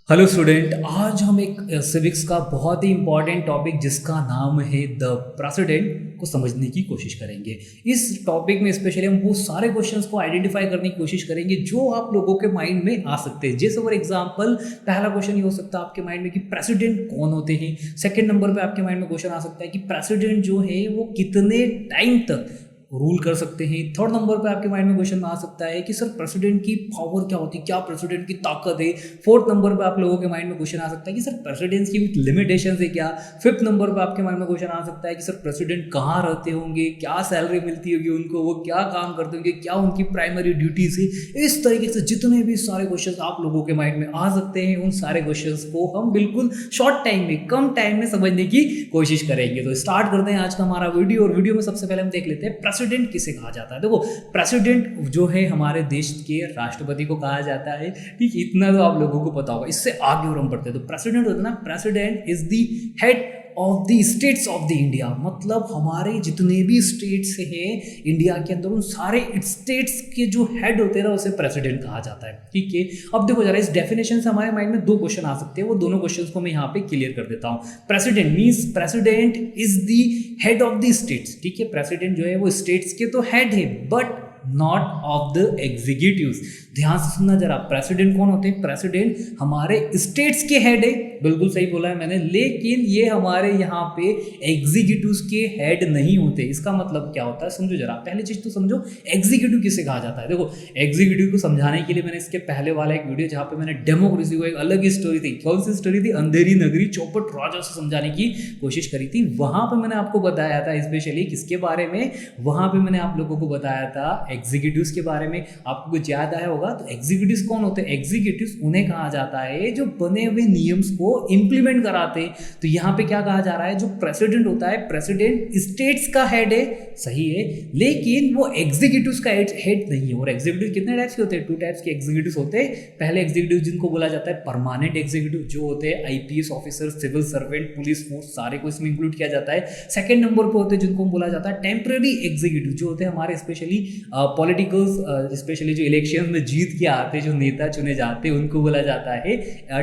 Hello student, आज हम एक सिविक्स का बहुत ही इंपॉर्टेंट टॉपिक जिसका नाम है द प्रेसिडेंट को समझने की कोशिश करेंगे। इस टॉपिक में स्पेशली हम वो सारे क्वेश्चंस को आइडेंटिफाई करने की कोशिश करेंगे जो आप लोगों के माइंड में आ सकते हैं। जैसे फॉर एग्जांपल पहला क्वेश्चन ये हो सकता है आपके माइंड में कि प्रेसिडेंट कौन होते हैं। सेकंड नंबर पे आपके माइंड में क्वेश्चन आ सकता है कि प्रेसिडेंट जो है वो कितने टाइम तक रूल कर सकते हैं। थर्ड नंबर पे आपके माइंड में क्वेश्चन आ सकता है कि सर प्रेसिडेंट की पावर क्या होती है, क्या प्रेसिडेंट की ताकत है। फोर्थ नंबर पे आप लोगों के माइंड में क्वेश्चन आ सकता है कि सर प्रेसिडेंट्स की कुछ लिमिटेशंस है क्या। फिफ्थ नंबर पे आपके माइंड में क्वेश्चन आ सकता है कि सर प्रेसिडेंट कहाँ रहते होंगे, क्या सैलरी मिलती होगी उनको, वो क्या काम करते होंगे, क्या उनकी प्राइमरी ड्यूटीज है। इस तरीके से जितने भी सारे क्वेश्चन आप लोगों के माइंड में आ सकते हैं, उन सारे क्वेश्चन को हम बिल्कुल शॉर्ट टाइम में, कम टाइम में समझने की कोशिश करेंगे। तो स्टार्ट करते हैं आज का हमारा वीडियो। और वीडियो में सबसे पहले हम देख लेते हैं प्रेसिडेंट किसे कहा जाता है। देखो, प्रेसिडेंट जो है हमारे देश के राष्ट्रपति को कहा जाता है। ठीक, इतना तो आप लोगों को पता होगा। इससे आगे और हम बढ़ते हैं तो प्रेसिडेंट होता है ना, president is the head of the states of the India. मतलब हमारे जितने भी स्टेट्स हैं इंडिया के अंदर, उन सारे स्टेट्स के जो हेड होते हैं ना, उसे प्रेसिडेंट कहा जाता है। ठीक है, अब देखो जरा, इस डेफिनेशन से हमारे माइंड में दो क्वेश्चन आ सकते हैं। वो दोनों क्वेश्चंस को मैं यहाँ पे क्लियर कर देता हूँ। President means president is the head of the states. ठीक है, प्रेसिडेंट जो है वो स्टेट्स के तो हेड है, but not of the executives. ध्यान से सुनना जरा, प्रेसिडेंट कौन होते हैं? प्रेसिडेंट हमारे स्टेट्स के हेड है, बिल्कुल सही बोला है मैंने, लेकिन ये हमारे यहाँ पे एग्जीक्यूटिव्स के हेड नहीं होते। इसका मतलब क्या होता है समझो जरा। पहली चीज तो समझो एग्जीक्यूटिव किसे कहा जाता है। देखो, एग्जीक्यूटिव को समझाने के लिए मैंने इसके पहले वाला एक वीडियो जहाँ पे मैंने डेमोक्रेसी को एक अलग ही स्टोरी थी, कौन सी स्टोरी थी, अंधेरी नगरी चौपट राजा से समझाने की कोशिश करी थी। वहां पर मैंने आपको बताया था स्पेशली किसके बारे में, वहां पर मैंने आप लोगों को बताया था एग्जीक्यूटिव्स के बारे में। आपको कुछ याद आया होगा। तो एग्जीक्यूटिव्स कौन होते हैं? एग्जीक्यूटिव्स उन्हें कहा जाता है जो बने हुए नियम्स को इंप्लीमेंट कराते हैं। तो यहाँ पे क्या कहा जा रहा है, जो प्रेसिडेंट होता है, प्रेसिडेंट स्टेट्स का हेड है, सही है, लेकिन वो एग्जीक्यूटिव्स का हेड नहीं है। और एग्जीक्यूटिव कितने टाइप्स के होते हैं? टू टाइप्स के एग्जीक्यूटिव्स होते हैं। पहले एग्जीक्यूटिव जिनको बोला जाता है परमानेंट एग्जीक्यूटिव, जो होते हैं IPS officer, civil servant, police force, सारे को इसमें इंक्लूड किया जाता है। सेकंड नंबर पे होते हैं जिनको बोला जाता है टेम्पररी एग्जीक्यूटिव, जो होते हैं हमारे स्पेशली पॉलिटिकल्स, स्पेशली जो इलेक्शन में जीत के आते हैं, जो नेता चुने जाते हैं, उनको बोला जाता है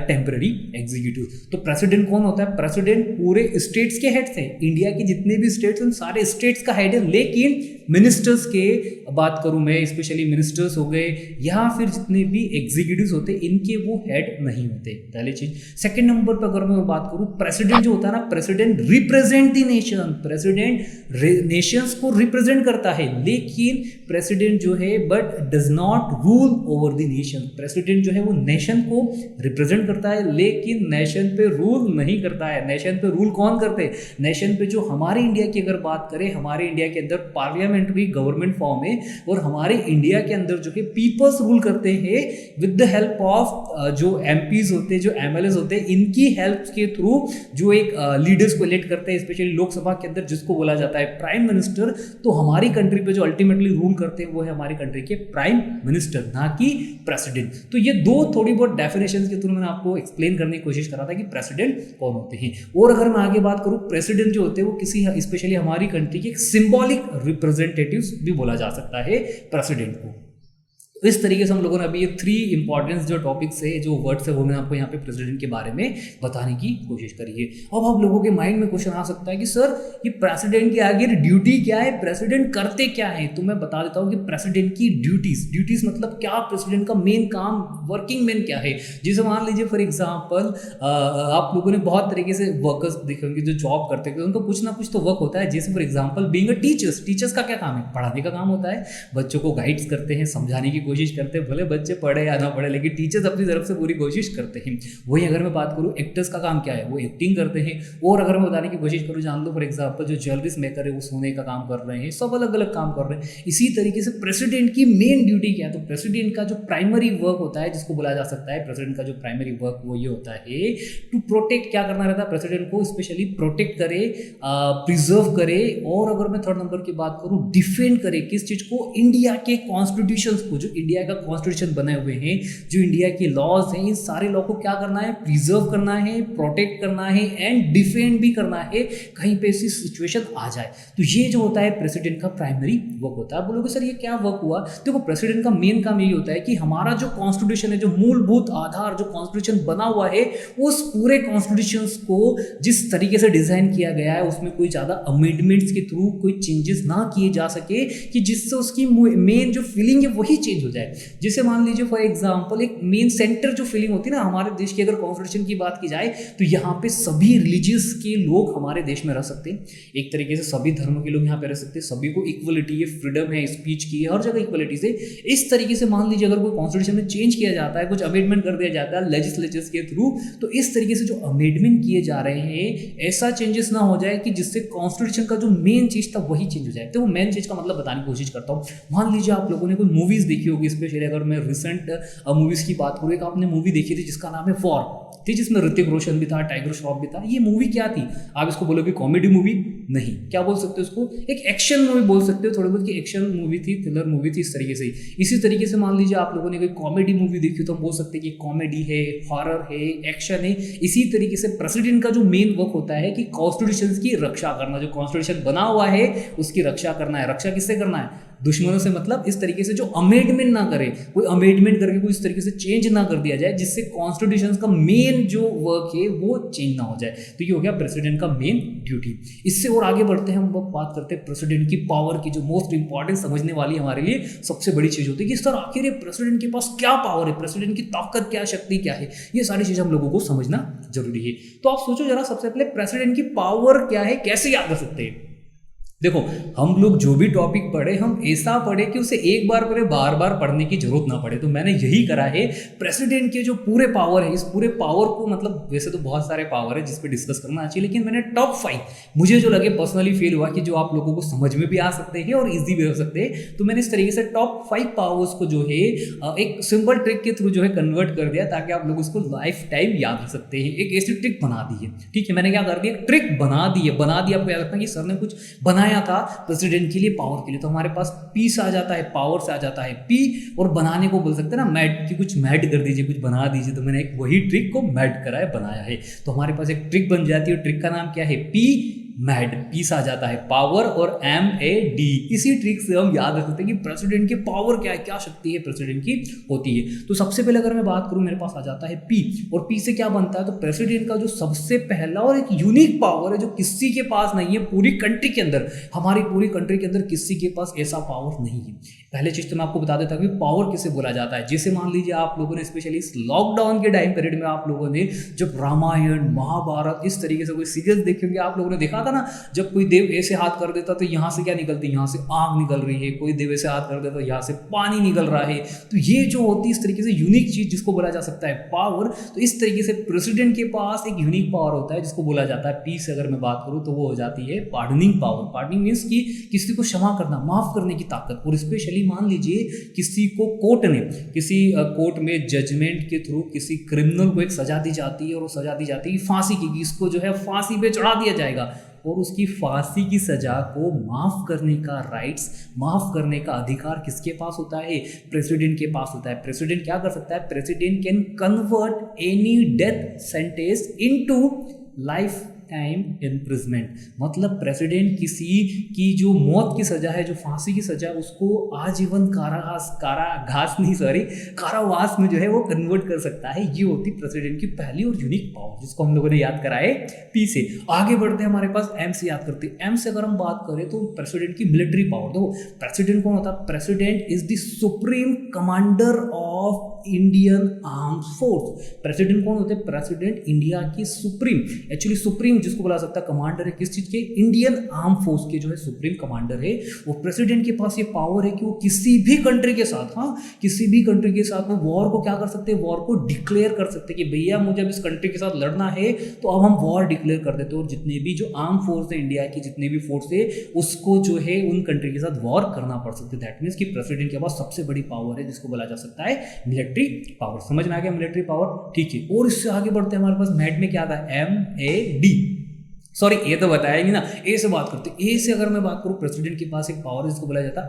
टेम्पररी एग्जीक्यूटिव। तो प्रेसिडेंट कौन होता है? प्रेसिडेंट पूरे स्टेट्स के हेड थे। इंडिया के जितने भी स्टेट्स, उन सारे स्टेट्स का हेड है, लेकिन मिनिस्टर्स के बात करूं मैं, स्पेशली मिनिस्टर्स हो गए या फिर जितने भी एग्जीक्यूटिव्स होते हैं, इनके वो हेड नहीं होते, पहली चीज। सेकंड नंबर पर अगर मैं बात करूं, प्रेसिडेंट जो होता है ना, president represent the nation. President Nations को रिप्रेजेंट करता है, लेकिन प्रेसिडेंट जो है but does not rule over the nation. President जो है वो नेशन को रिप्रेजेंट करता है, लेकिन नेशन पे रूल नहीं करता है। नेशन पे रूल कौन करते हैं? नेशन पे जो हमारे इंडिया की अगर बात करें, हमारे इंडिया के अंदर पार्लियामेंट्री गवर्नमेंट फॉर्म है, और हमारे इंडिया के अंदर जो है पीपल्स रूल करते हैं विद द हेल्प ऑफ जो एमपीज होते हैं, जो एमएलएस होते हैं, इनकी हेल्प के थ्रू जो एक लीडर्स को इलेक्ट करते हैं, स्पेशली लोकसभा के अंदर, जिसको बोला जाता है प्राइम मिनिस्टर। तो हमारी कंट्री पे जो अल्टीमेटली रूल करते हैं वो है हमारी कंट्री के प्राइम मिनिस्टर, ना कि प्रेसिडेंट। तो ये दो थोड़ी बहुत डेफिनेशंस के थ्रू मैंने आपको एक्सप्लेन करने की कोशिश करा था कि प्रेसिडेंट कौन होते हैं। और अगर मैं आगे बात करूं, प्रेसिडेंट जो होते हैं वो किसी स्पेशली हमारी कंट्री के एक सिंबॉलिक रिप्रेजेंटेटिव्स भी बोला जा सकता है प्रेसिडेंट को। इस तरीके से हम लोगों ने अभी ये 3 इंपॉर्टेंस जो टॉपिक्स है, जो वर्ड्स है, वो मैंने आपको यहाँ पे प्रेसिडेंट के बारे में बताने की कोशिश करी है। अब आप लोगों के माइंड में क्वेश्चन आ सकता है कि सर ये प्रेसिडेंट के आगे ड्यूटी क्या है, प्रेसिडेंट करते क्या है। तो मैं बता देता हूँ कि प्रेसिडेंट की ड्यूटीज मतलब क्या, प्रेसिडेंट का मेन काम, वर्किंग मेन क्या है। जैसे मान लीजिए फॉर एग्जाम्पल आप लोगों ने बहुत तरीके से वर्कर्स देखे होंगे जो जॉब करते हैं, उनको कुछ ना कुछ तो वर्क होता है। जैसे for example being a teachers का क्या काम है? पढ़ाने का काम होता है, बच्चों को गाइड्स करते हैं, समझाने की कोशिश करते हैं, भले बच्चे पढ़े या ना पढ़े, लेकिन टीचर्स अपनी तरफ से पूरी कोशिश करते हैं। वही अगर मैं बात करूं, एक्टर्स का काम क्या है? वो एक्टिंग करते हैं। और अगर मैं बताने की कोशिश करूं, जान लो फॉर एग्जांपल जो ज्वेलरीज मेकर है वो सोने का काम कर रहे हैं, सब अलग अलग काम कर रहे हैं। इसी तरीके से प्रेसिडेंट की मेन ड्यूटी क्या है? तो प्रेसिडेंट का जो प्राइमरी वर्क होता है, जिसको बोला जा सकता है प्रेसिडेंट का जो प्राइमरी वर्क, वो ये होता है टू प्रोटेक्ट। क्या करना रहता है प्रेसिडेंट को? स्पेशली प्रोटेक्ट करे, प्रिजर्व करे, और अगर मैं थर्ड नंबर की बात करूं, डिफेंड करे। किस चीज को? इंडिया के कॉन्स्टिट्यूशन को, जो इंडिया का कॉन्स्टिट्यूशन बने हुए हैं, जो इंडिया के लॉज हैं, इन सारे लॉ को क्या करना है, प्रिजर्व करना है, प्रोटेक्ट करना है एंड डिफेंड भी करना है कहीं पे ऐसी सिचुएशन आ जाए। तो ये जो होता है प्रेसिडेंट का प्राइमरी वर्क होता है। बोलोगे सर ये क्या वर्क हुआ? देखो प्रेसिडेंट का मेन काम यही होता है कि हमारा जो कॉन्स्टिट्यूशन है, जो मूलभूत आधार जो कॉन्स्टिट्यूशन बना हुआ है, उस पूरे कॉन्स्टिट्यूशन को जिस तरीके से डिजाइन किया गया है उसमें कोई ज्यादा अमेंडमेंट्स के थ्रू कोई चेंजेस ना किए जा सके कि जिससे उसकी मेन जो फीलिंग है वही चेंज हो जाए। जैसे मान लीजिए फॉर एग्जांपल एक मेन सेंटर जो फीलिंग होती है ना हमारे देश की, अगर कॉन्स्टिट्यूशन की बात की जाए तो यहाँ पे सभी रिलीजियस के लोग हमारे देश में रह सकते हैं, एक तरीके से सभी धर्म के लोग यहाँ पे रह सकते हैं, सभी को इक्वलिटी है, फ्रीडम है, स्पीच की है, हर जगह इक्वलिटी से। इस तरीके से मान लीजिए अगर कोई कॉन्स्टिट्यूशन में चेंज किया जाता है, कुछ अमेंडमेंट कर दिया जाता है लेजिस्लेचर्स के थ्रू, तो इस तरीके से जो अमेंडमेंट किए जा रहे हैं ऐसा चेंजेस ना हो जाए कि जिससे कॉन्स्टिट्यूशन का जो मेन चीज था वही चेंज हो जाए। तो वो मेन चीज का मतलब बताने की कोशिश करता हूँ। मान लीजिए आप लोगों ने कोई मूवीज देखी होगी, स्पेशली अगर मैं रिसेंट मूवीज की बात करूँ, एक आपने मूवी देखी थी जिसका नाम है वॉर थी, जिसमें ऋतिक रोशन भी था, टाइगर श्रॉफ भी था। ये मूवी क्या थी? आप इसको बोलोगे कॉमेडी मूवी? नहीं, क्या बोल सकते हो इसको? एक एक्शन मूवी बोल सकते हो, थोड़ी बहुत की एक्शन मूवी थी, थ्रिलर मूवी थी, इस तरीके से। इसी तरीके से मान लीजिए आप लोगों ने कोई कॉमेडी मूवी देखी तो हम बोल सकते हैं कि कॉमेडी है, हॉरर है, एक्शन है। इसी तरीके से प्रेसिडेंट का जो मेन वर्क होता है कि कॉन्स्टिट्यूशन की रक्षा करना, जो कॉन्स्टिट्यूशन बना हुआ है उसकी रक्षा करना है। रक्षा किससे करना है? दुश्मनों से, मतलब इस तरीके से जो अमेंडमेंट ना करे, कोई अमेंडमेंट करके कोई इस तरीके से चेंज ना कर दिया जाए जिससे कॉन्स्टिट्यूशन का मेन जो वर्क है वो चेंज ना हो जाए। तो ये हो गया प्रेसिडेंट का मेन ड्यूटी। इससे और आगे बढ़ते हैं, हम बात करते हैं प्रेसिडेंट की पावर की, जो मोस्ट इंपॉर्टेंट समझने वाली हमारे लिए सबसे बड़ी चीज होती है कि सर आखिर ये प्रेसिडेंट के पास क्या पावर है, प्रेसिडेंट की ताकत क्या, शक्ति क्या है, ये सारी चीजें हम लोगों को समझना जरूरी है। तो आप सोचो जरा, सबसे पहले प्रेसिडेंट की पावर क्या है, कैसे याद कर सकते हैं? देखो हम लोग जो भी टॉपिक पढ़े हम ऐसा पढ़े कि उसे एक बार पढ़े बार बार पढ़ने की जरूरत ना पड़े। तो मैंने यही करा है। प्रेसिडेंट के जो पूरे पावर है, इस पूरे पावर को, मतलब वैसे तो बहुत सारे पावर है जिस पे डिस्कस करना चाहिए, लेकिन मैंने टॉप 5 मुझे जो लगे पर्सनली फील हुआ कि जो आप लोगों को समझ में भी आ सकते हैं और ईजी भी हो सकते हैं, तो मैंने इस तरीके से टॉप 5 पावर्स को जो है एक सिंपल ट्रिक के थ्रू जो है कन्वर्ट कर दिया ताकि आप लोग उसको लाइफ टाइम याद रख सकते हैं। एक ऐसी ट्रिक बना दी है, ठीक है, मैंने क्या कर दिया, एक ट्रिक बना दी है। आपको याद रखना कि सर ने कुछ बनाया था प्रेसिडेंट के लिए, पावर के लिए, तो हमारे पास पी से आ जाता है, पावर से आ जाता है पी, और बनाने को बोल सकते हैं ना मैड, कि कुछ मैड कर दीजिए, कुछ बना दीजिए। तो मैंने एक वही ट्रिक को मैड करा है, बनाया है। तो हमारे पास एक ट्रिक बन जाती है, ट्रिक का नाम क्या है, पी मैड, पीस आ जाता है पावर और MAD। इसी ट्रिक से हम याद रख सकते हैं कि प्रेसिडेंट की पावर क्या है, क्या शक्ति है प्रेसिडेंट की होती है। तो सबसे पहले अगर मैं बात करूं, मेरे पास आ जाता है पी, और पी से क्या बनता है, तो प्रेसिडेंट का जो सबसे पहला और एक यूनिक पावर है जो किसी के पास नहीं है पूरी कंट्री के अंदर, हमारी पूरी कंट्री के अंदर किसी के पास ऐसा पावर नहीं है। पहले चीज तो मैं आपको बता देता हूँ कि पावर किसे बोला जाता है। जैसे मान लीजिए आप लोगों ने स्पेशली इस लॉकडाउन के टाइम पीरियड में आप लोगों ने जब रामायण महाभारत इस तरीके से कोई सीरियल देखे होंगे, आप लोगों ने देखा था ना, जब कोई देव ऐसे हाथ कर देता तो यहाँ से क्या निकलती, यहाँ से आग निकल रही है, कोई देव ऐसे हाथ कर देता तो यहाँ से पानी निकल रहा है। तो ये जो होती है इस तरीके से यूनिक चीज जिसको बोला जा सकता है पावर। तो इस तरीके से प्रेसिडेंट के पास एक यूनिक पावर होता है जिसको बोला जाता है पी से अगर मैं बात करूँ तो वो हो जाती है पार्डनिंग पावर। पार्डनिंग मीन्स कि किसी को क्षमा करना, माफ करने की ताकत। और स्पेशली मान लीजिए किसी को कोर्ट ने, किसी कोर्ट में जजमेंट के थ्रू किसी क्रिमिनल को एक सजा दी जाती है, और वो सजा दी जाती है फांसी की, इसको जो है फांसी पे चढ़ा दिया जाएगा, और उसकी फांसी की सजा को माफ करने का राइट्स, माफ करने का अधिकार किसके पास होता है, प्रेसिडेंट के पास होता है। प्रेसिडेंट क्या कर सकता है, president can convert any death sentence into life time imprisonment. मतलब प्रेसिडेंट किसी की जो मौत की सजा है, जो फांसी की सजा, उसको आजीवन कारावास में जो है वो कन्वर्ट कर सकता है। ये होती प्रेसिडेंट की पहली और यूनिक पावर जिसको हम लोगों ने याद करा है पी से। आगे बढ़ते हैं, हमारे पास एम से याद करते हैं। एम से अगर हम बात करें तो प्रेसिडेंट की मिलिट्री पावर। देखो प्रेसिडेंट कौन होता है, president is the supreme commander of Indian armed force. President कौन होते हैं, प्रेसिडेंट इंडिया की सुप्रीम, एक्चुअली सुप्रीम जिसको बोला सकता है कमांडर है किस चीज के, इंडियन आर्म फोर्स के जो है सुप्रीम कमांडर है। वो प्रेसिडेंट के पास ये पावर है कि वो किसी भी कंट्री के साथ, किसी भी कंट्री के साथ वो वॉर को क्या कर सकते हैं, वॉर को डिक्लेयर कर सकते हैं कि भैया मुझे अब इस कंट्री के साथ लड़ना है, तो अब हम वॉर डिक्लेयर कर देते हैं। और जितने भी जो आर्म फोर्स है इंडिया की, जितने भी फोर्स है, उसको जो है उन कंट्री के साथ वॉर करना पड़ सकते हैं। दैट मीन्स कि प्रेसिडेंट के पास सबसे बड़ी पावर है जिसको बोला जा सकता है मिलिट्री पावर। समझ में आ गया मिलिट्री पावर, ठीक है। और इससे आगे बढ़ते हैं, हमारे पास मैट में क्या आता है, MAD। सॉरी ए तो बताया नहीं ना, ए से बात करते हैं। ए से अगर मैं बात करूँ, प्रेसिडेंट के पास एक पावर है जिसको बोला जाता है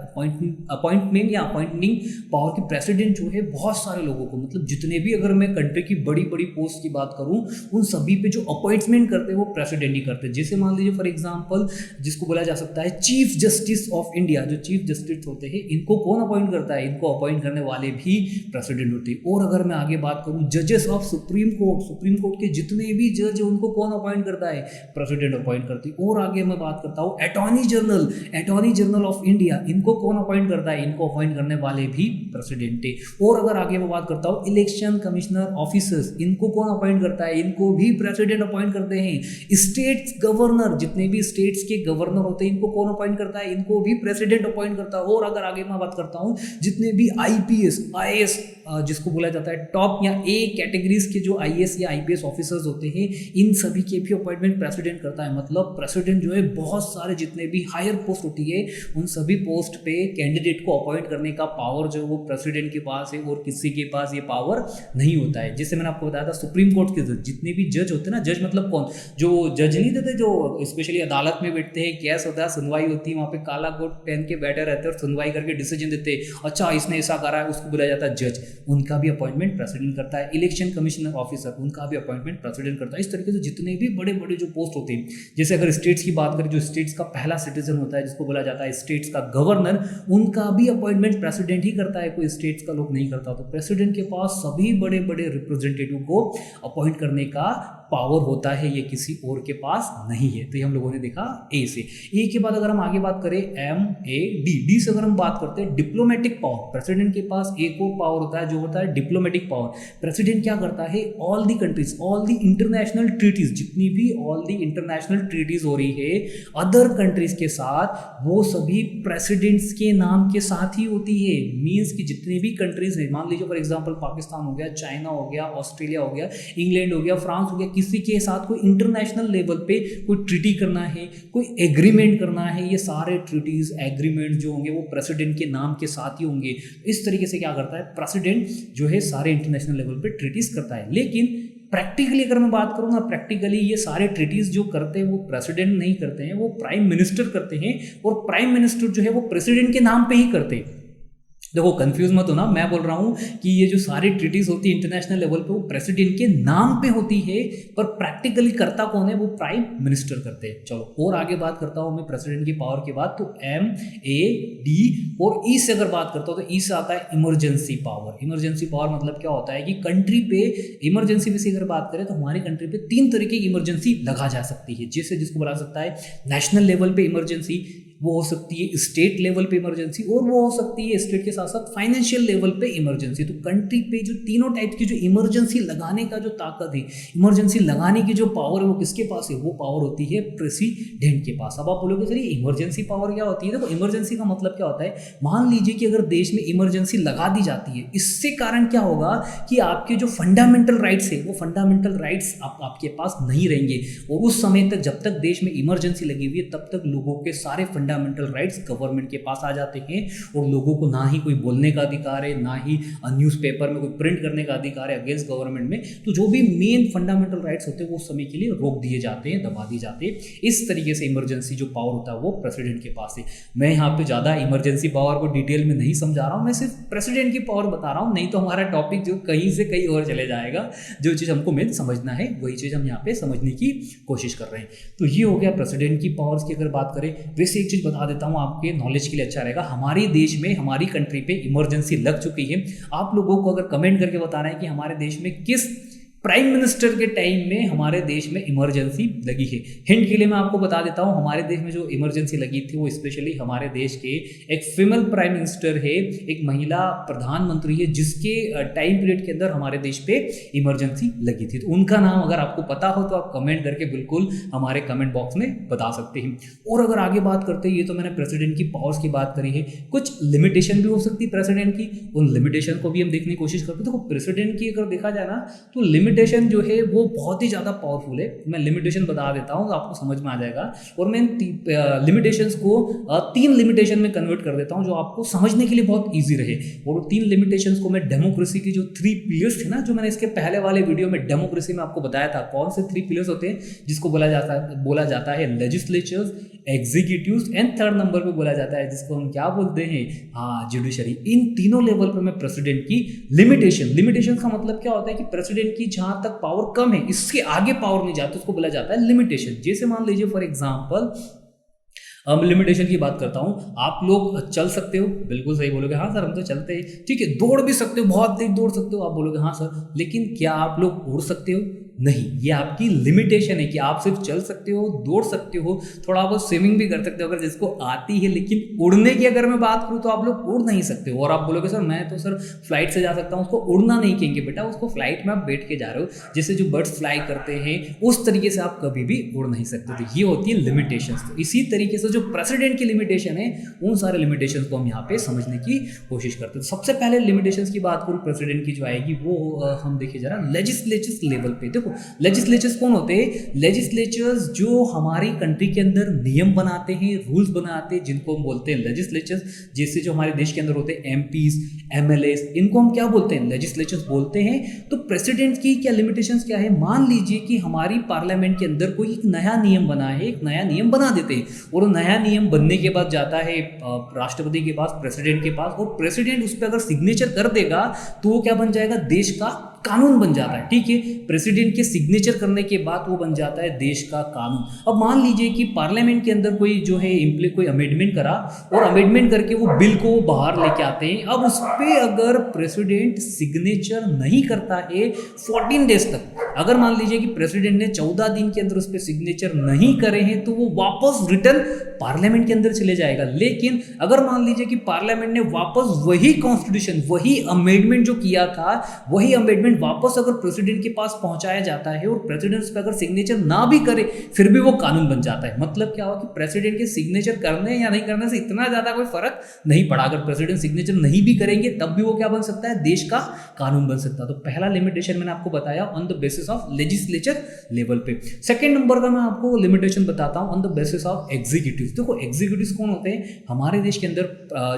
अपॉइंटमेंट या अपॉइंटिंग पावर की। प्रेसिडेंट जो है बहुत सारे लोगों को, मतलब जितने भी, अगर मैं कंट्री की बड़ी बड़ी पोस्ट की बात करूँ, उन सभी पे जो अपॉइंटमेंट करते हैं वो प्रेसिडेंट ही करते हैं। जैसे मान लीजिए फॉर एग्जाम्पल जिसको बोला जा सकता है चीफ जस्टिस ऑफ इंडिया, जो चीफ जस्टिस होते हैं इनको कौन अपॉइंट करता है? इनको अपॉइंट करने वाले भी प्रेसिडेंट होते हैं। और अगर मैं आगे बात करूँ जजेस of supreme court, supreme court के जितने भी जज है उनको कौन अपॉइंट करता है? प्रेसिडेंट अपॉइंट करती है। और आगे मैं बात करता हूँ अटॉर्नी जनरल ऑफ इंडिया, इनको कौन अपॉइंट करता है? इनको अपॉइंट करने वाले भी प्रेसिडेंट है। और अगर आगे मैं बात करता हूँ इलेक्शन कमिश्नर ऑफिसर्स, इनको कौन अपॉइंट करता है? इनको भी प्रेसिडेंट अपॉइंट करते हैं। स्टेट्स गवर्नर, जितने भी स्टेट्स के गवर्नर होते हैं इनको कौन अपॉइंट करता है? इनको भी प्रेसिडेंट अपॉइंट करता है। और अगर आगे मैं बात करता हूँ जितने भी IPS IAS जिसको बोला जाता है टॉप या A कैटेगरीज के जो IAS या IPS ऑफिसर्स होते हैं, इन सभी के भी अपॉइंटमेंट प्रेसिडेंट करता है। मतलब प्रेसिडेंट जो है बहुत सारे जितने भी हायर पोस्ट होती है उन सभी पोस्ट पे कैंडिडेट को अपॉइंट करने का पावर जो वो प्रेसिडेंट के पास है, और किसी के पास ये पावर नहीं होता है। जैसे मैंने आपको बताया था सुप्रीम कोर्ट के जितने भी जज होते हैं ना, जज मतलब कौन? जो जज नहीं देते, जो स्पेशली अदालत में बैठते हैं, केस होता है, सुनवाई होती है, वहाँ पे काला कोट पहन के बैठे रहते हैं और सुनवाई करके डिसीजन देते हैं, अच्छा इसने ऐसा करा है, उसको बुलाया जाता है जज, उनका भी अपॉइंटमेंट प्रेसिडेंट करता है। इलेक्शन कमिश्नर ऑफिसर, उनका भी अपॉइंटमेंट प्रेसिडेंट करता है। इस तरीके से जितने भी बड़े बड़े जो पोस्ट होते हैं, जैसे अगर स्टेट्स की बात करें, जो स्टेट्स का पहला सिटीजन होता है जिसको बोला जाता है स्टेट्स का गवर्नर, उनका भी अपॉइंटमेंट प्रेसिडेंट ही करता है, कोई स्टेट्स का लोग नहीं करता। तो प्रेसिडेंट के पास सभी बड़े बड़े रिप्रेजेंटेटिव को अपॉइंट करने का पावर होता है, ये किसी और के पास नहीं है। तो ये हम लोगों ने देखा ए से। ए के बाद अगर हम आगे बात करें MAD, डी से अगर हम बात करते हैं डिप्लोमेटिक पावर, प्रेसिडेंट के पास एक और पावर होता है जो होता है डिप्लोमेटिक पावर। प्रेसिडेंट क्या करता है? All the countries, all the international treaties, जितनी भी ऑल दी इंटरनेशनल ट्रीटीज हो रही है अदर कंट्रीज के साथ, वो सभी प्रेसिडेंट्स के नाम के साथ ही होती है। मीन्स कि जितनी भी कंट्रीज है, मान लीजिए फॉर एग्जाम्पल पाकिस्तान हो गया, चाइना हो गया, ऑस्ट्रेलिया हो गया, इंग्लैंड हो गया, फ्रांस हो गया, किसी के साथ कोई इंटरनेशनल लेवल पे कोई ट्रीटी करना है, कोई एग्रीमेंट करना है, ये सारे ट्रीटीज एग्रीमेंट जो होंगे वो प्रेसिडेंट के नाम के साथ ही होंगे। इस तरीके से क्या करता है प्रेसिडेंट जो है सारे इंटरनेशनल लेवल पे ट्रीटीज करता है। लेकिन प्रैक्टिकली अगर मैं बात करूँ ना, प्रैक्टिकली ये सारे ट्रीटीज जो करते हैं वो प्रेसिडेंट नहीं करते हैं, वो प्राइम मिनिस्टर करते हैं। और प्राइम मिनिस्टर जो है वो प्रेसिडेंट के नाम पे ही करते हैं। देखो कंफ्यूज मत हो ना, मैं बोल रहा हूँ कि ये जो सारी ट्रीटीज होती है इंटरनेशनल लेवल पे वो प्रेसिडेंट के नाम पे होती है, पर प्रैक्टिकली करता कौन है? वो प्राइम मिनिस्टर करते हैं। चलो और आगे बात करता हूँ मैं प्रेसिडेंट की पावर के बाद, तो MAD और ई से अगर बात करता हूँ तो ई से आता है इमरजेंसी पावर। इमरजेंसी पावर मतलब क्या होता है कि कंट्री पे इमरजेंसी में से अगर बात करें तो हमारी कंट्री पे 3 तरीके की इमरजेंसी लगा जा सकती है। जैसे जिसको बोला सकता है नेशनल लेवल पे इमरजेंसी, वो हो सकती है स्टेट लेवल पे इमरजेंसी, और वो हो सकती है स्टेट के साथ साथ फाइनेंशियल लेवल पे इमरजेंसी। तो कंट्री पे जो तीनों टाइप की जो इमरजेंसी लगाने का जो ताकत है, इमरजेंसी लगाने की जो पावर है, वो किसके पास है? वो पावर होती है प्रेसिडेंट के पास। अब आप बोलोगे सर ये इमरजेंसी पावर क्या होती है? देखो इमरजेंसी का मतलब क्या होता है, मान लीजिए कि अगर देश में इमरजेंसी लगा दी जाती है, इससे कारण क्या होगा कि आपके जो फंडामेंटल राइट्स है वो फंडामेंटल राइट्स आपके पास नहीं रहेंगे। और उस समय तक जब तक देश में इमरजेंसी लगी हुई है तब तक लोगों के सारे फंडामेंटल राइट्स गवर्नमेंट के पास आ जाते हैं, और लोगों को ना ही कोई बोलने का अधिकार है, ना ही न्यूज़पेपर में कोई प्रिंट करने का अधिकार है अगेंस्ट गवर्नमेंट में। तो जो भी मेन फंडामेंटल राइट्स होते हैं वो समय के लिए रोक दिए जाते हैं, दबा दिए जाते हैं। इस तरीके से इमरजेंसी जो पावर होता है वो प्रेसिडेंट के पास है। मैं यहाँ पे ज़्यादा इमरजेंसी पावर को डिटेल में नहीं समझा रहा हूँ, मैं सिर्फ प्रेसिडेंट की पावर बता रहा हूँ, नहीं तो हमारा टॉपिक जो कहीं से कहीं और चले जाएगा। जो चीज़ हमको मेन समझना है वही चीज़ हम यहाँ पे समझने की कोशिश कर रहे हैं। तो ये हो गया प्रेसिडेंट की पावर्स की अगर बात करें। वैसे एक चीज़ बता देता हूँ आपके नॉलेज के लिए अच्छा रहेगा, हमारे देश में हमारी कंट्री पे इमरजेंसी लग चुकी है। आप लोगों को अगर कमेंट करके बताना है कि हमारे देश में किस प्राइम मिनिस्टर के टाइम में हमारे देश में इमरजेंसी लगी है। हिंट के लिए मैं आपको बता देता हूं, हमारे देश में जो इमरजेंसी लगी थी वो स्पेशली हमारे देश के एक फीमेल प्राइम मिनिस्टर है, एक महिला प्रधानमंत्री है, जिसके टाइम पीरियड के अंदर हमारे देश पे इमरजेंसी लगी थी। तो उनका नाम अगर आपको पता हो तो आप कमेंट करके बिल्कुल हमारे कमेंट बॉक्स में बता सकते हैं। और अगर आगे बात करते हैं, ये तो मैंने प्रेसिडेंट की पावर्स की बात करी है, कुछ लिमिटेशन भी हो सकती है प्रेसिडेंट की, उन लिमिटेशन को भी हम देखने की कोशिश करते हैं। देखो प्रेसिडेंट की अगर देखा जाए ना तो लिमिटेशन जो है वो बहुत ही ज़्यादा पावरफुल है। मैं लिमिटेशन बता देता हूँ तो आपको समझ में आ जाएगा, और मैं लिमिटेशंस को 3 लिमिटेशन में कन्वर्ट कर देता हूँ जो आपको समझने के लिए बहुत ईजी रहे। और वो 3 लिमिटेशंस को मैं डेमोक्रेसी की जो 3 पिलर्स थे ना, जो मैंने इसके पहले वाले वीडियो में डेमोक्रेसी में आपको बताया था कौन से 3 पिलर्स होते हैं, जिसको बोला जाता है legislatures, executives and third number पे बोला जाता है जिसको हम क्या बोलते हैं, हाँ, जुडिशरी। इन तीनों लेवल पर मैं प्रेसिडेंट की लिमिटेशन का मतलब क्या होता है कि प्रेसिडेंट की जहां तक पावर कम है, इससे आगे पावर नहीं जाती, उसको बोला जाता है लिमिटेशन। जैसे मान लीजिए फॉर एग्जांपल, लिमिटेशन की बात करता हूं, आप लोग चल सकते हो, बिल्कुल सही बोलोगे, हाँ सर हम तो चलते हैं, ठीक है। दौड़ भी सकते हो, बहुत तेज दौड़ सकते हो, आप बोलोगे हाँ सर, लेकिन क्या आप लोग उड़ सकते हो? नहीं, ये आपकी लिमिटेशन है कि आप सिर्फ चल सकते हो, दौड़ सकते हो, थोड़ा बहुत स्विमिंग भी कर सकते हो अगर जिसको आती है, लेकिन उड़ने की अगर मैं बात करूँ तो आप लोग उड़ नहीं सकते हो। और आप बोलोगे सर मैं तो सर फ्लाइट से जा सकता हूँ, उसको उड़ना नहीं कहेंगे बेटा, उसको फ्लाइट में आप बैठ के जा रहे हो, जैसे जो बर्ड्स फ्लाई करते हैं उस तरीके से आप कभी भी उड़ नहीं सकते। तो ये होती है लिमिटेशन। तो इसी तरीके से जो प्रेसिडेंट की लिमिटेशन है, उन सारे लिमिटेशन को हम यहाँ पे समझने की कोशिश करते हैं। सबसे पहले लिमिटेशन की बात करूँ प्रेसिडेंट की जो आएगी वो हम देखिए जरा लेजिस्लेचर्स लेवल पे। देखो लेजिस्लेचर्स कौन होते हैं? लेजिस्लेचर्स जो हमारी कंट्री के अंदर नियम बनाते हैं, रूल्स बनाते हैं, जिनको हम बोलते हैं लेजिस्लेचर्स। जैसे जो हमारे देश के अंदर होते हैं एमपीज, एमएलएस, इनको हम क्या बोलते हैं? लेजिस्लेचर्स बोलते हैं। तो प्रेसिडेंट की क्या लिमिटेशंस क्या है? मान लीजिए कि हमारी पार्लियामेंट के अंदर कोई एक नया नियम बना है, एक नया नियम बना देते हैं, और नया नियम बनने के बाद जाता है राष्ट्रपति के पास, प्रेसिडेंट के पास, और प्रेसिडेंट उस पर अगर सिग्नेचर कर देगा तो वो क्या बन जाएगा? देश का कानून बन जाता है, ठीक है। प्रेसिडेंट के सिग्नेचर करने के बाद वो बन जाता है देश का कानून। अब मान लीजिए कि पार्लियामेंट के अंदर कोई जो है कोई अमेंडमेंट करा, और अमेंडमेंट करके वो बिल को बाहर लेके आते हैं। अब उस पर अगर प्रेसिडेंट सिग्नेचर नहीं करता है 14 डेज तक, अगर मान लीजिए कि प्रेसिडेंट ने 14 दिन के अंदर उस पर सिग्नेचर नहीं करे हैं, तो वो वापस रिटर्न पार्लियामेंट के अंदर चले जाएगा। लेकिन अगर मान लीजिए कि पार्लियामेंट ने वापस वही कॉन्स्टिट्यूशन, वही अमेंडमेंट जो किया था, वही अमेंडमेंट वापस अगर प्रेसिडेंट के पास पहुंचाया जाता है, और प्रेसिडेंट पे अगर सिग्नेचर ना भी करे, फिर भी वो कानून बन जाता है। मतलब क्या हुआ कि प्रेसिडेंट के सिग्नेचर करने या नहीं करने से इतना ज्यादा कोई फर्क नहीं पड़ा। अगर प्रेसिडेंट सिग्नेचर नहीं भी करेंगे तब भी वो क्या बन सकता है? देश का कानून बन सकता है। तो पहला लिमिटेशन मैंने आपको बताया on the basis of legislature level पे। सेकेंड नंबर का मैं आपको लिमिटेशन बताता हूं on the basis of executive. देखो एग्जीक्यूटिव कौन होते हैं? हमारे देश के अंदर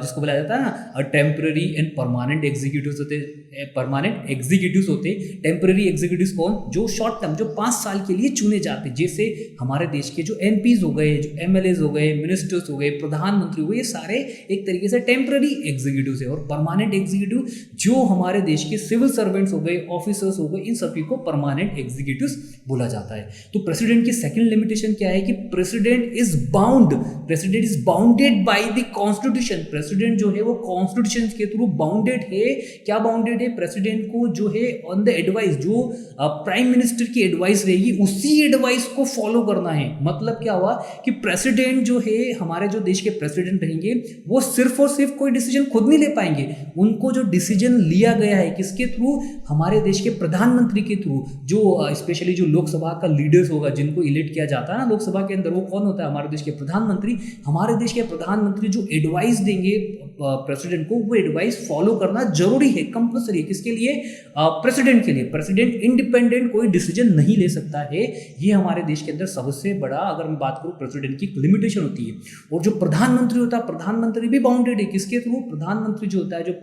जिसको बोला जाता है ना टेम्पररी एंड परमानेंट एग्जीक्यूटिव होते हैं। परमानेंट एग्जीक्यूटिव्स होते हैं। टेम्पररी एग्जीक्यूटिव्स कौन? जो शॉर्ट टर्म, जो 5 साल के लिए चुने जाते हैं। जैसे हमारे देश के जो एमपीज हो गए, जो एमएलएज हो गए, मिनिस्टर्स हो गए, प्रधानमंत्री हो गए, ये सारे एक तरीके से टेम्पररी एग्जीक्यूटिव्स है। और परमानेंट एग्जीक्यूटिव जो हमारे देश के सिविल सर्वेंट्स हो गए, ऑफिसर्स हो गए, इन सभी को परमानेंट एग्जीक्यूटिव्स बोला जाता है। तो प्रेसिडेंट की सेकंड लिमिटेशन क्या है कि president is bounded by the constitution. President जो है वो कॉन्स्टिट्यूशन के थ्रू बाउंडेड है। क्या बाउंडेड है? प्रेसिडेंट को जो है ऑन द एडवाइस, जो प्राइम मिनिस्टर की एडवाइस रहेगी, उसी एडवाइस को फॉलो करना है। मतलब क्या हुआ कि प्रेसिडेंट जो है, हमारे जो देश के प्रेसिडेंट रहेंगे, वो सिर्फ और सिर्फ कोई डिसीजन खुद नहीं ले पाएंगे। उनको जो डिसीजन लिया गया है किसके थ्रू? हमारे देश के प्रधानमंत्री के थ्रू। जो स्पेशली जो लोकसभा का लीडर्स होगा, जिनको इलेक्ट किया जाता है ना लोकसभा के अंदर, वो कौन होता है? हमारे देश के प्रधानमंत्री। हमारे देश के प्रधानमंत्री जो एडवाइस देंगे प्रेसिडेंट को, वो एडवाइस फॉलो करना जरूरी है, कंपल्सरी है। किसके लिए? प्रेसिडेंट के लिए। प्रेसिडेंट इंडिपेंडेंट कोई डिसीजन नहीं ले सकता है। ये हमारे देश के अंदर सबसे बड़ा, अगर मैं बात करूं, प्रेसिडेंट की लिमिटेशन होती है। और जो प्रधानमंत्री होता है, प्रधानमंत्री भी बाउंडेड है। किसके थ्रू? प्रधानमंत्री जो होता है, जो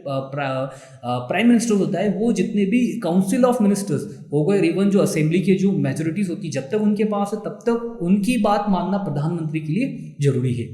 प्राइम मिनिस्टर होता है, वो जितने भी काउंसिल ऑफ मिनिस्टर्स हो गए, इवन जो असेंबली के जो मेजोरिटीज होती है, जब तक उनके पास है तब तक उनकी बात मानना प्रधानमंत्री के लिए जरूरी है।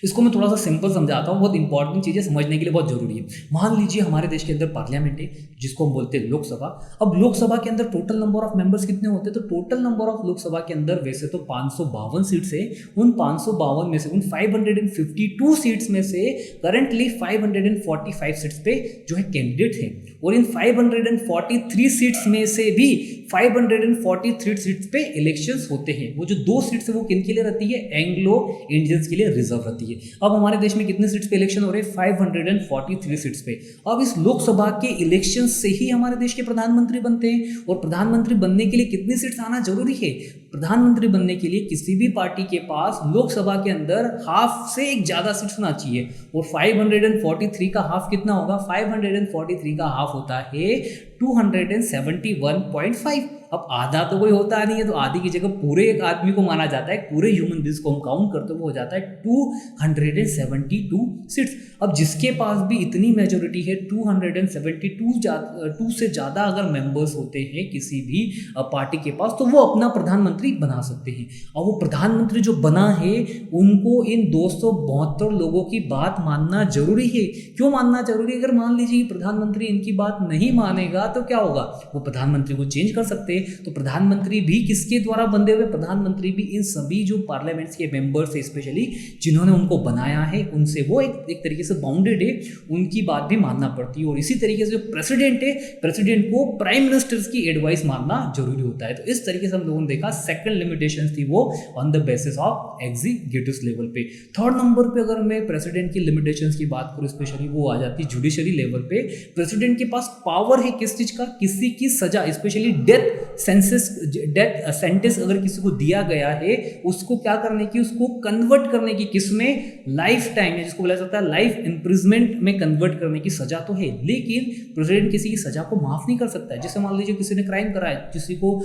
इसको मैं थोड़ा सा सिंपल समझाता हूँ, बहुत इंपॉर्टेंट चीज़ें समझने के लिए बहुत जरूरी है। मान लीजिए हमारे देश के अंदर पार्लियामेंट है, जिसको हम बोलते हैं लोकसभा। अब लोकसभा के अंदर टोटल नंबर ऑफ मेंबर्स कितने होते हैं? तो टोटल नंबर ऑफ लोकसभा के अंदर वैसे तो 552 सीट्स है। उन 552 में से, उन 552 सीट्स में से करंटली 545 सीट्स पे जो है कैंडिडेट है। और इन 543 सीट्स में से भी 543 सीट्स पे इलेक्शंस होते हैं। वो जो 2 सीट्स है वो किन के लिए रहती है? एंग्लो इंडियंस के लिए रिजर्व रहती है। सकती है। अब हमारे देश में कितने सीट्स पे इलेक्शन हो रहे हैं? 543 सीट्स पे। अब इस लोकसभा के इलेक्शन से ही हमारे देश के प्रधानमंत्री बनते हैं, और प्रधानमंत्री बनने के लिए कितनी सीट्स आना जरूरी है? प्रधानमंत्री बनने के लिए किसी भी पार्टी के पास लोकसभा के अंदर हाफ से एक ज़्यादा सीट्स होना चाहिए, और 543 का हाफ कितना होगा? 543 का हाफ होता है 271.5। अब आधा तो कोई होता नहीं है, तो आधी की जगह पूरे एक आदमी को माना जाता है, पूरे ह्यूमन बींग्स को हम काउंट करते हुए हो जाता है 272 सीट्स। अब जिसके पास भी इतनी मेजोरिटी है, 272 से ज़्यादा अगर मेंबर्स होते हैं किसी भी पार्टी के पास, तो वो अपना प्रधानमंत्री बना सकते हैं। और वो प्रधानमंत्री जो बना है, उनको इन 272 लोगों की बात मानना जरूरी है। क्यों मानना जरूरी है? अगर मान लीजिए प्रधानमंत्री इनकी बात नहीं मानेगा तो क्या होगा? वो प्रधानमंत्री को चेंज कर सकते हैं। तो प्रधानमंत्री भी किसके द्वारा बंधे हुए? प्रधानमंत्री भी इन सभी जो पार्लियामेंट्स के मेंबर्स है, स्पेशली जिन्होंने उनको बनाया है, उनसे वो एक तरीके से बाउंडेड है, उनकी बात भी मानना पड़ती है। और इसी तरीके से जो प्रेसिडेंट है, प्रेसिडेंट को प्राइम मिनिस्टर्स की एडवाइस मानना जरूरी होता है। तो इस तरीके से हम लोगों ने देखा सेकंड लिमिटेशन थी वो on the basis of executive level पे। थर्ड नंबर पे अगर मैं प्रेसिडेंट की लिमिटेशंस की बात करूं, स्पेशली वो आ जाती है जुडिशरी लेवल पे। प्रेसिडेंट के पास पावर है किस चीज का? किसी की सजा, स्पेशली डेथ सेंटेंस अगर किसी को दिया गया है, उसको क्या करने की? उसको कन्वर्ट करने की, किसमें? लाइफ टाइम, जिसको बोला जाता है लाइफ इंप्रिजमेंट में कन्वर्ट करने की सजा तो है, लेकिन प्रेसिडेंट किसी की सजा को माफ नहीं कर सकता है। जैसे मान लीजिए किसी ने क्राइम करा है, किसी को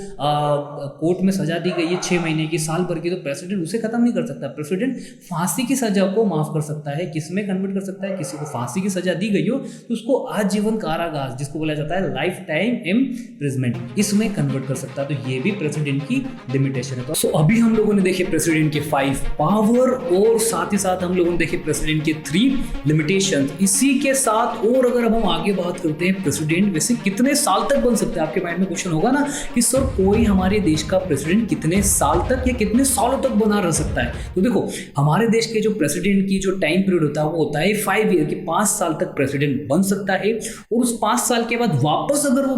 कोर्ट में सजा दी गई है 6 महीने की, साल भर की, तो प्रेसिडेंट उसे खत्म नहीं कर सकता। प्रेसिडेंट फांसी की सजा को माफ कर सकता है। किसमें कन्वर्ट कर सकता है? किसी को फांसी की सजा दी गई हो तो उसको आजीवन कारावास, जिसको बोला जाता है लाइफ टाइम इम्प्रिजमेंट, इसमें कन्वर्ट कर सकता है। तो ये भी प्रेसिडेंट की लिमिटेशन है। तो अभी हम लोगों ने देखे प्रेसिडेंट के 5 पावर, और साथ ही साथ हम लोगों ने देखे प्रेसिडेंट के 3 लिमिटेशन। इसी के साथ और अगर हम आगे बात करते हैं, प्रेसिडेंट वैसे कितने साल तक बन सकते हैं? आपके माइंड में क्वेश्चन होगा ना कि सर कोई हमारे देश का प्रेसिडेंट कितने साल तक या कितने सालों तक बना रह सकता है? तो देखो, हमारे देश के जो प्रेसिडेंट की जो टाइम पीरियड होता है वो होता है 5 ईयर की, 5 साल तक प्रेसिडेंट बन सकता है। और उस 5 साल के बाद वापस अगर वो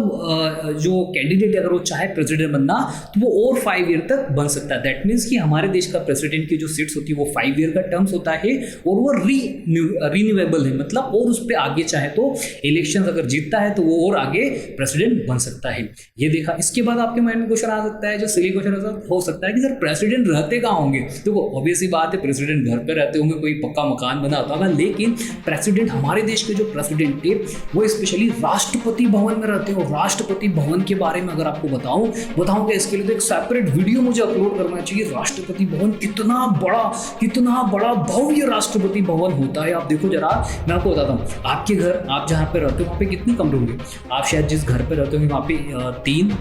जो कैंडिडेट अगर वो चाहे प्रेसिडेंट बनना, तो वो और 5 ईयर तक बन सकता है। दैट मीन्स कि हमारे देश का प्रेसिडेंट की जो सीट्स होती है वो 5 ईयर का टर्म्स होता है, और वो रिन्यूएबल है, मतलब और उस पर आगे चाहे तो इलेक्शन अगर जीतता है तो वो और आगे प्रेसिडेंट बन सकता है। ये देखा। इसके बाद आपके माइंड में क्वेश्चन आ सकता है, जो सिली क्वेश्चन हो सकता है कि सर प्रेसिडेंट रहते कहाँ होंगे? तो वो ऑब्वियस ही बात है, प्रेसिडेंट घर पे रहते होंगे, कोई पक्का मकान बना होता, लेकिन प्रेसिडेंट, हमारे देश के जो प्रेसिडेंट है वो स्पेशली राष्ट्रपति भवन में रहते हो। राष्ट्रपति भवन के बारे में अगर आपको बताऊंगा, इसके लिए तो एक सेपरेट वीडियो मुझे अपलोड करना चाहिए। राष्ट्रपति भवन कितना बड़ा भव्य राष्ट्रपति भवन होता है। आप देखो जरा, मैं आपको बताता हूँ, आपके घर, आप जहाँ पे रहते हो वहाँ पे कितने कमरे होंगे? आप शायद जिस घर पे रहते होंगे वहाँ पे 3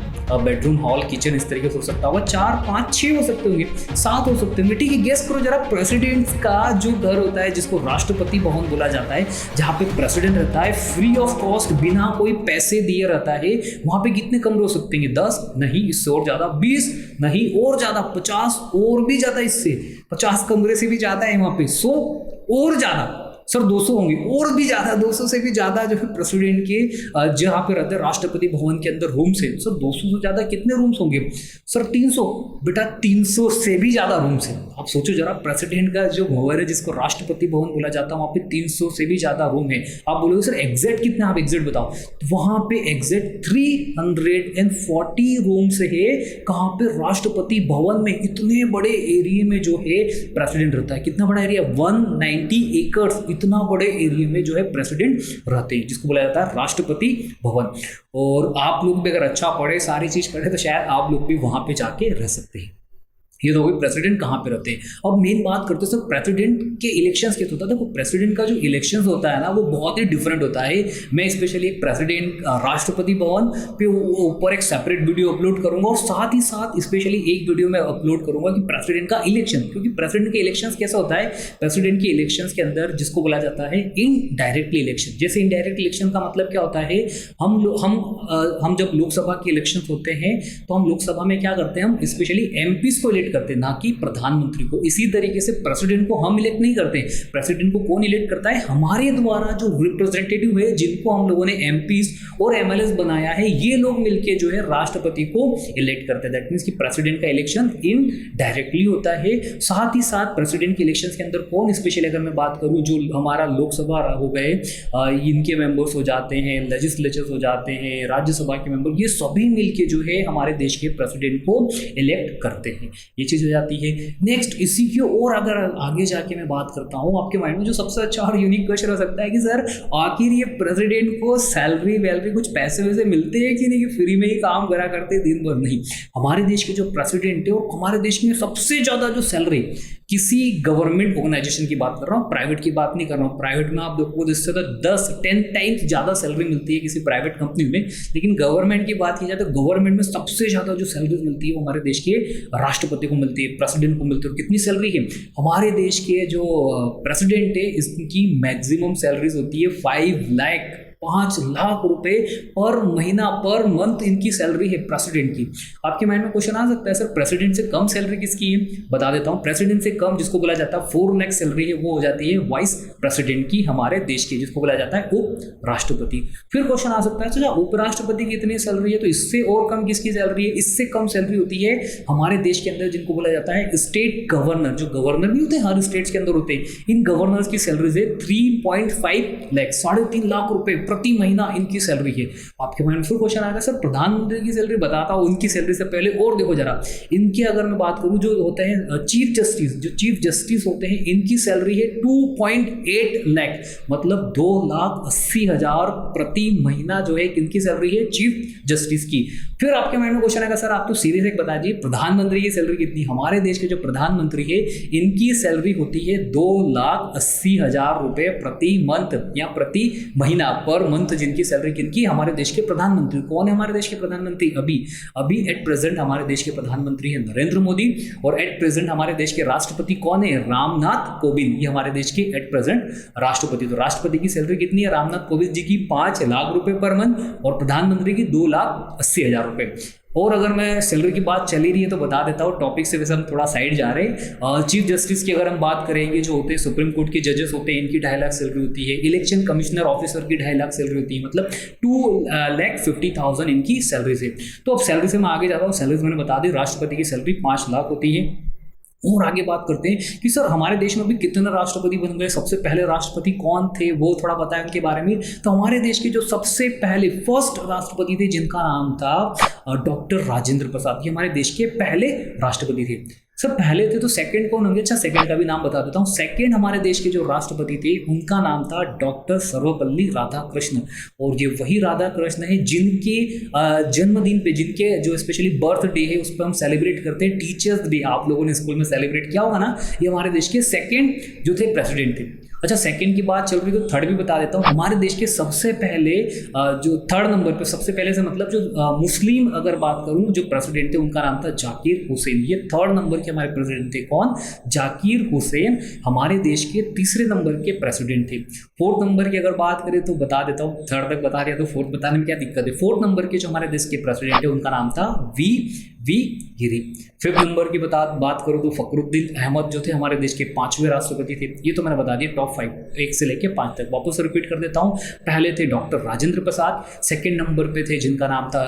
बेडरूम, हॉल, किचन इस तरीके से हो सकता होगा, 4, 5, 6 हो सकते होंगे, 7 हो सकते होंगे। ठीक है, गेस करो जरा, प्रेसिडेंट का जो घर होता है जिसको राष्ट्रपति भवन बोला जाता है, जहाँ पे प्रेसिडेंट रहता है फ्री ऑफ कॉस्ट, बिना कोई पैसे दिए रहता है, वहाँ पे कितने कमरे हो सकते हैं? 10 नहीं, इससे और ज्यादा, 20 नहीं, और ज्यादा, 50 और भी ज्यादा, इससे 50 कमरे से भी ज्यादा है वहाँ पे, 100 और ज्यादा, सर 200 होंगे, और भी ज्यादा, 200 से भी ज्यादा जो है प्रेसिडेंट के जहाँ पे रहते हैं राष्ट्रपति भवन के अंदर रूम्स है। सर 200 से ज्यादा कितने रूम्स होंगे? सर 300, बेटा 300 से भी ज्यादा रूम्स है। आप सोचो जरा, प्रेसिडेंट का जो भवन है जिसको राष्ट्रपति भवन बोला जाता है, वहाँ पे 300 से भी ज्यादा रूम है। आप बोलोगे सर एग्जैक्ट कितना, आप एग्जैक्ट बताओ। वहाँ पे एग्जैक्ट 340 रूम्स है। कहाँ पे? राष्ट्रपति भवन में। इतने बड़े एरिया में जो है प्रेसिडेंट रहता है। कितना बड़ा एरिया? 190 एकड़, इतना बड़े एरिया में जो है प्रेसिडेंट रहते हैं, जिसको बोला जाता है राष्ट्रपति भवन। और आप लोग भी अगर अच्छा पढ़े, सारी चीज पढ़े, तो शायद आप लोग भी वहां पे जाके रह सकते हैं। ये तो होगी प्रेसिडेंट कहाँ पे रहते हैं। अब मेन बात करते हैं सर प्रेसिडेंट के इलेक्शंस कैसे होता है। देखो, प्रेसिडेंट का जो इलेक्शंस होता है ना, वो बहुत ही डिफरेंट होता है। मैं स्पेशली एक प्रेसिडेंट राष्ट्रपति भवन पे ऊपर एक सेपरेट वीडियो अपलोड करूंगा, और साथ ही साथ स्पेशली एक वीडियो में अपलोड करूंगा कि प्रेसिडेंट का इलेक्शन, क्योंकि प्रेसिडेंट के इलेक्शंस कैसा होता है। प्रेसिडेंट के इलेक्शंस के अंदर जिसको बोला जाता है इनडायरेक्टली इलेक्शन। जैसे इनडायरेक्ट इलेक्शन का मतलब क्या होता है, हम जब लोकसभा के इलेक्शन होते हैं तो हम लोकसभा में क्या करते हैं, हम स्पेशली एमपीज को इलेक्ट करते हैं, ना कि प्रधानमंत्री को। इसी तरीके से प्रेसिडेंट को हम इलेक्ट नहीं करते, प्रेसिडेंट को कौन इलेक्ट करता है? हमारे द्वारा जो रिप्रेजेंटेटिव है, जिनको हम लोगों ने एमपीज और एमएलएस बनाया है, ये लोग मिलके जो है राष्ट्रपति को इलेक्ट करते हैं। दैट मीन्स कि प्रेसिडेंट का इलेक्शन इनडायरेक्टली होता है। साथ ही साथ प्रेसिडेंट के इलेक्शन के अंदर कौन, स्पेशली अगर मैं बात करूं, जो हमारा लोकसभा हो गए, इनके मेंबर्स हो जाते हैं, लेजिस्लेचर्स हो जाते हैं, राज्यसभा के मेंबर, ये सभी मिलके जो है हमारे देश के प्रेसिडेंट को इलेक्ट करते हैं। ये चीज हो जाती है। नेक्स्ट, इसी की और अगर आगे जाके मैं बात करता हूँ, आपके माइंड में जो सबसे अच्छा और यूनिक क्वेश्चन हो सकता है कि सर आखिर ये प्रेसिडेंट को सैलरी वैलरी कुछ पैसे वैसे मिलते हैं कि नहीं, कि फ्री में ही काम करा करते दिन भर? नहीं, हमारे देश के जो प्रेसिडेंट है, और हमारे देश में सबसे ज्यादा जो सैलरी किसी गवर्नमेंट ऑर्गेनाइजेशन की बात कर रहा हूँ, प्राइवेट की बात नहीं कर रहा हूँ। प्राइवेट में आप देखो इससे तो 10-10 टाइम्स ज्यादा सैलरी मिलती है किसी प्राइवेट कंपनी में, लेकिन गवर्नमेंट की बात की जाए तो गवर्नमेंट में सबसे ज्यादा जो सैलरी मिलती है वो हमारे देश के राष्ट्रपति को मिलती है, प्रेसिडेंट को मिलती है। और कितनी सैलरी है हमारे देश के जो प्रेसिडेंट है, इसकी मैक्सिमम सैलरीज होती है 5 लाख रुपए पर महीना, पर मंथ इनकी सैलरी है प्रेसिडेंट की। आपके माइंड में क्वेश्चन आ सकता है सर प्रेसिडेंट से कम सैलरी किसकी है? बता देता हूं, प्रेसिडेंट से कम जिसको बोला जाता है 4 लाख सैलरी है, वो हो जाती है वाइस प्रेसिडेंट की हमारे देश की, जिसको बोला जाता है उपराष्ट्रपति। फिर क्वेश्चन आ सकता है अच्छा उपराष्ट्रपति की इतनी सैलरी है तो इससे और कम किसकी सैलरी है? इससे कम सैलरी होती है हमारे देश के अंदर जिनको बोला जाता है स्टेट गवर्नर। जो गवर्नर नहीं होते, हर स्टेट्स के अंदर होते हैं, इन गवर्नर्स की सैलरीज है 3.5 लाख, 3.5 लाख रुपए प्रति महीना इनकी सैलरी है। आपके माइंड में फिर क्वेश्चन आएगा सर प्रधानमंत्री की सैलरी बताता हूं, उनकी सैलरी से पहले और देखो जरा, इनकी अगर मैं बात करूं, जो होते हैं चीफ जस्टिस, जो चीफ जस्टिस होते हैं, इनकी सैलरी है 2.8 लाख, मतलब 2,80,000 प्रति महीना जो है इनकी सैलरी है चीफ जस्टिस की। फिर आपके माइंड में क्वेश्चन आएगा सर आप तो सीरीज एक बता दीजिए प्रधानमंत्री की सैलरी कितनी? हमारे देश के जो प्रधानमंत्री है इनकी सैलरी होती है 2,80,000 रुपए प्रति मंथ या प्रति महीना, पर मंथ जिनकी सैलरी किनकी? हमारे देश के प्रधानमंत्री। कौन है हमारे देश के प्रधानमंत्री? अभी एट प्रेजेंट हमारे देश के प्रधानमंत्री है नरेंद्र मोदी, और एट प्रेजेंट हमारे देश के राष्ट्रपति कौन है? रामनाथ कोविंद। ये हमारे देश के एट प्रेजेंट राष्ट्रपति। तो राष्ट्रपति की सैलरी कितनी है रामनाथ कोविंद जी की? 5 लाख रुपए पर मंथ, और प्रधानमंत्री की 2,80,000 रुपए। और अगर मैं सैलरी की बात चली रही है तो बता देता हूँ, टॉपिक से वैसे हम थोड़ा साइड जा रहे हैं। चीफ जस्टिस की अगर हम बात करेंगे, जो होते हैं सुप्रीम कोर्ट के जजेस होते हैं, इनकी 2.5 लाख सैलरी होती है। इलेक्शन कमिश्नर ऑफिसर की 2.5 लाख सैलरी होती है, मतलब 2,50,000 इनकी सैलरी से। तो अब सैलरी से मैं आगे जाता हूँ। सैलरी मैंने बता दी, राष्ट्रपति की सैलरी 5 लाख होती है। और आगे बात करते हैं कि सर हमारे देश में भी कितने राष्ट्रपति बन गए, सबसे पहले राष्ट्रपति कौन थे वो थोड़ा बताएं उनके बारे में। तो हमारे देश के जो सबसे पहले फर्स्ट राष्ट्रपति थे जिनका नाम था डॉक्टर राजेंद्र प्रसाद, ये हमारे देश के पहले राष्ट्रपति थे। सर पहले थे तो सेकंड कौन होंगे? अच्छा सेकंड का भी नाम बता देता हूँ। सेकंड हमारे देश के जो राष्ट्रपति थे उनका नाम था डॉक्टर सर्वपल्ली राधाकृष्ण, और ये वही राधाकृष्ण है जिनके जन्मदिन पे, जिनके जो स्पेशली बर्थ डे है उस पर हम सेलिब्रेट करते हैं टीचर्स डे। आप लोगों ने स्कूल में सेलिब्रेट किया होगा ना। ये हमारे देश के सेकेंड जो थे प्रेसिडेंट थे। अच्छा सेकंड की बात चल रही तो थर्ड भी बता देता हूँ। हमारे देश के सबसे पहले जो थर्ड नंबर पे, सबसे पहले से मतलब जो मुस्लिम अगर बात करूँ जो प्रेसिडेंट थे उनका नाम था जाकिर हुसैन। ये थर्ड नंबर के हमारे प्रेसिडेंट थे। कौन? जाकिर हुसैन हमारे देश के तीसरे नंबर के प्रेसिडेंट थे। फोर्थ नंबर की अगर बात करें तो बता देता हूँ, थर्ड तक बता दिया तो फोर्थ बताने में क्या दिक्कत है। फोर्थ नंबर के जो हमारे देश के प्रेसिडेंट है उनका नाम था वी गिरी। फिफ्थ नंबर की बात करूँ तो फखरुद्दीन अहमद जो थे हमारे देश के 5वें राष्ट्रपति थे। ये तो मैंने बता दिया टॉप 5, 1 से लेके 5 तक। वापस रिपीट कर देता हूँ। पहले थे doctor Rajendra Prasad, second number पे थे जिनका नाम था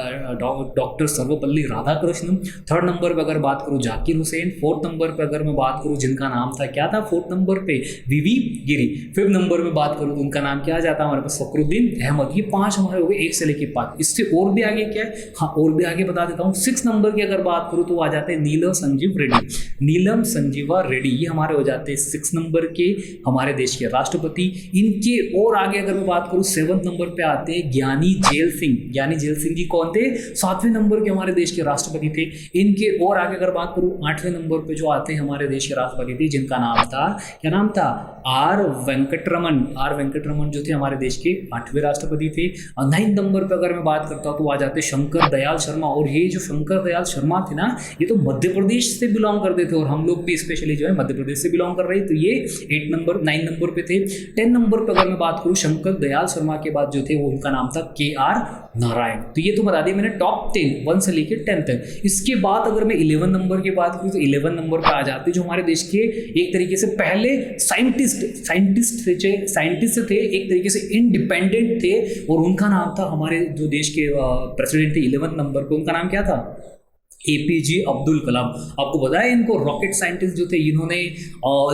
doctor Sarvepalli Radhakrishna. Third number पे अगर बात करूँ जाकिर हुसैन। फोर्थ नंबर पे अगर मैं बात करूँ जिनका नाम था, क्या था फोर्थ नंबर पे? वी गिरी। फिफ्थ नंबर पे बात करूँ तो उनका नाम क्या आ जाता है हमारे पास? फखरुद्दीन अहमद। ये 5 हमारे हो गए 1 से लेके 5। इससे और भी आगे क्या है? हाँ और भी आगे बता देता हूँ। 6 नंबर की अगर बात करूँ तो आ जाते हैं नीलम संजीव रेड्डी। नीलम संजीवा रेड्डी ये हमारे हो जाते हैं 6 नंबर के हमारे देश के राष्ट्रपति। इनके और आगे अगर मैं बात करूं 7 नंबर पे आते हैं ज्ञानी जेल सिंह। ज्ञानी जेल सिंह जी कौन थे? 7वें नंबर के हमारे देश के राष्ट्रपति थे। इनके और आगे अगर बात करूं 8वें नंबर पे जो आते हैं हमारे देश के राष्ट्रपति थे जिनका नाम था, क्या नाम था? आर वेंकटरमन। आर वेंकटरमन जो थे हमारे देश के 8वें राष्ट्रपति थे। 9 नंबर पे अगर मैं बात करता हूँ तो आ जाते शंकर दयाल शर्मा। और ये जो शंकर दयाल शर्मा थे ना, ये तो मध्य प्रदेश से बिलोंग करते थे और हम लोग भी स्पेशली जो है मध्य प्रदेश से बिलोंग कर रहे हैं। तो ये 9 नंबर पे थे। 10 नंबर पे अगर मैं बात करूँ शंकर दयाल शर्मा के बाद जो थे वो उनका नाम था KR नारायण। तो ये तो बता दिया मैंने टॉप 10 1 से लेकर 10 तक। इसके बाद अगर मैं 11 नंबर की बात करूँ तो 11 नंबर पे आ जाते जो हमारे देश के एक तरीके से पहले साइंटिस्ट थे, एक तरीके से इंडिपेंडेंट थे और उनका नाम था, हमारे जो देश के प्रेसिडेंट थे 11 नंबर पे, उनका नाम क्या था? APJ अब्दुल कलाम। आपको बताया इनको रॉकेट साइंटिस्ट जो थे, इन्होंने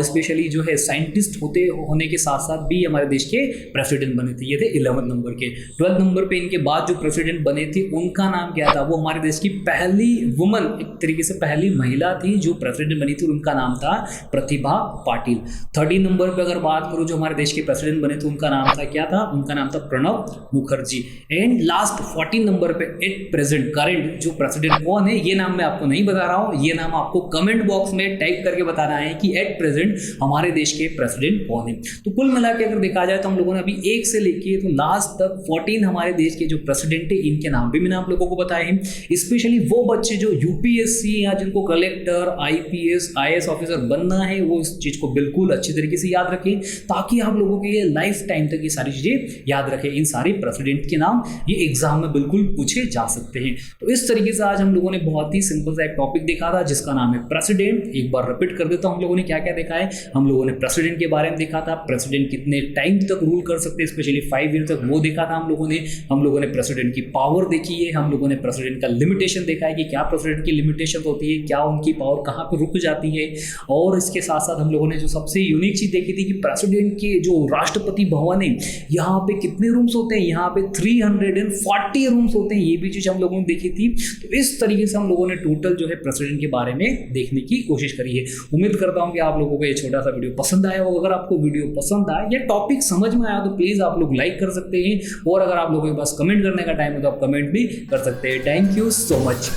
स्पेशली जो है साइंटिस्ट होने के साथ साथ भी हमारे देश के प्रेसिडेंट बने थे। ये थे 11 नंबर के। 12 नंबर पे इनके बाद जो प्रेसिडेंट बने थे उनका नाम क्या था? वो हमारे देश की पहली वुमन, एक तरीके से पहली महिला थी जो प्रेसिडेंट बनी थी, उनका नाम था प्रतिभा पाटिल। 13 नंबर पर अगर बात करूँ जो हमारे देश के प्रेसिडेंट बने थे उनका नाम था क्या था? उनका नाम था Pranab Mukherjee. And last 14 number पे एट प्रेजेंट करंट जो प्रेसिडेंट कौन है, ये नाम मैं आपको नहीं बता रहा हूं, ये नाम आपको कमेंट बॉक्स में टाइप करके बताना है कि एट प्रेजेंट हमारे देश के प्रेसिडेंट कौन है। तो कुल मिला के अगर देखा जाए तो हम लोगों ने अभी 1 से लेके तो लास्ट तक 14 हमारे देश के जो प्रेसिडेंट है इनके नाम भी मैंने आप लोगों को बताए हैं। स्पेशली वो बच्चे जो UPSC या जिनको कलेक्टर, IPS, IAS ऑफिसर बनना है वो इस चीज को बिल्कुल अच्छी तरीके से याद रखें ताकि आप लोगों के ये लाइफ टाइम तक ये सारी चीजें याद रखें। इन सारे प्रेसिडेंट के नाम ये एग्जाम में बिल्कुल पूछे जा सकते हैं। तो इस तरीके से आज हम लोगों ने बहुत ही सिंपल सा एक टॉपिक देखा था जिसका नाम है प्रेसिडेंट। एक बार रिपीट कर देता हूं, हम लोगों ने क्या क्या देखा है। हम लोगों ने प्रेसिडेंट के बारे में देखा था, प्रेसिडेंट कितने टाइम तक रूल कर सकते हैं, स्पेशली 5 ईयर तक, वो देखा था हम लोगों ने प्रेसिडेंट की पावर देखी है, हम लोगों ने प्रेसिडेंट का लिमिटेशन देखा है कि क्या प्रेसिडेंट की लिमिटेशन होती है, क्या उनकी पावर कहाँ पर रुक जाती है। और इसके साथ साथ हम लोगों ने जो सबसे यूनिक चीज देखी थी कि प्रेसिडेंट के जो राष्ट्रपति भवन है यहाँ पे कितने रूम्स होते हैं, यहाँ पे 340 रूम्स होते हैं, ये भी चीज हम लोगों ने देखी थी। तो इस तरीके से हम लोगों ने टोटल जो है प्रेसिडेंट के बारे में देखने की कोशिश करी है। उम्मीद करता हूं कि आप लोगों को ये छोटा सा वीडियो पसंद आया होगा। अगर आपको वीडियो पसंद आया या टॉपिक समझ में आया तो प्लीज आप लोग लाइक कर सकते हैं और अगर आप लोगों के पास कमेंट करने का टाइम है तो आप कमेंट भी कर सकते हैं। Thank you so much.